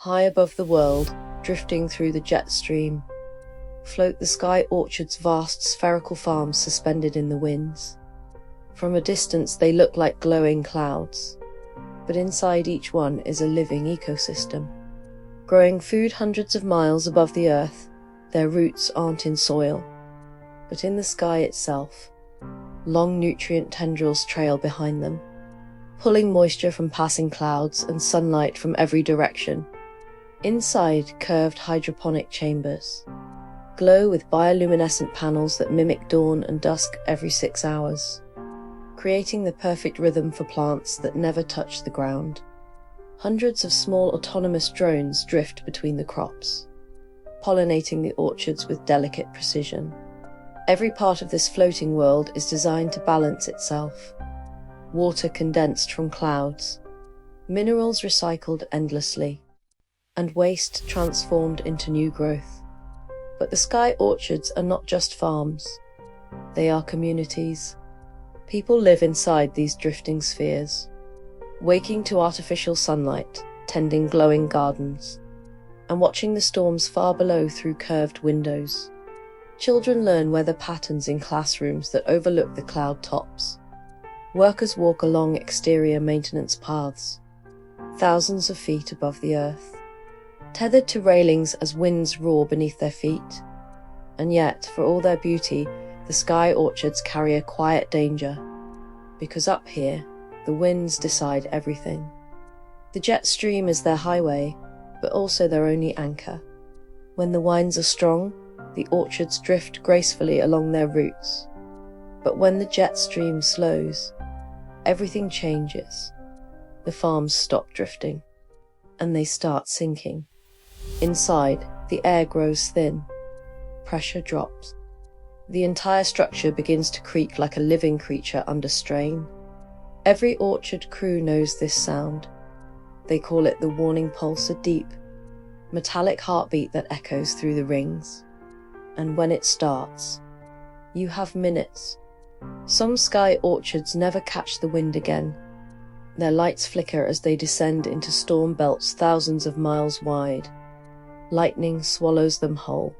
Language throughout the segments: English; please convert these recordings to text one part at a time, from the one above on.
High above the world, drifting through the jet stream, float the sky orchard's vast spherical farms suspended in the winds. From a distance they look like glowing clouds, but inside each one is a living ecosystem. Growing food hundreds of miles above the earth, their roots aren't in soil, but in the sky itself. Long nutrient tendrils trail behind them, pulling moisture from passing clouds and sunlight from every direction. Inside, curved hydroponic chambers glow with bioluminescent panels that mimic dawn and dusk every 6 hours, creating the perfect rhythm for plants that never touch the ground. Hundreds of small autonomous drones drift between the crops, pollinating the orchards with delicate precision. Every part of this floating world is designed to balance itself. Water condensed from clouds, minerals recycled endlessly, and waste transformed into new growth. But the sky orchards are not just farms. They are communities. People live inside these drifting spheres, waking to artificial sunlight, tending glowing gardens, and watching the storms far below through curved windows. Children learn weather patterns in classrooms that overlook the cloud tops. Workers walk along exterior maintenance paths, thousands of feet above the earth, tethered to railings as winds roar beneath their feet. And yet, for all their beauty, the sky orchards carry a quiet danger, because up here, the winds decide everything. The jet stream is their highway, but also their only anchor. When the winds are strong, the orchards drift gracefully along their routes. But when the jet stream slows, everything changes. The farms stop drifting, and they start sinking. Inside, the air grows thin. Pressure drops. The entire structure begins to creak like a living creature under strain. Every orchard crew knows this sound. They call it the warning pulse, a deep, metallic heartbeat that echoes through the rings. And when it starts, you have minutes. Some sky orchards never catch the wind again. Their lights flicker as they descend into storm belts thousands of miles wide. Lightning swallows them whole.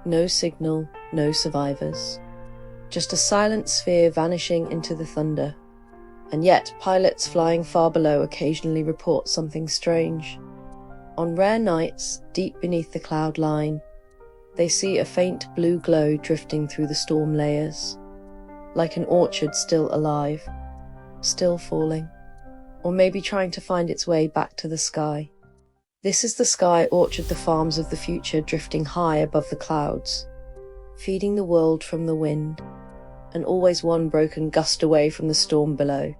No signal, no survivors. Just a silent sphere vanishing into the thunder. And yet, pilots flying far below occasionally report something strange. On rare nights, deep beneath the cloud line, they see a faint blue glow drifting through the storm layers, like an orchard still alive, still falling, or maybe trying to find its way back to the sky. This is the sky orchard, the farms of the future drifting high above the clouds, feeding the world from the wind, and always one broken gust away from the storm below.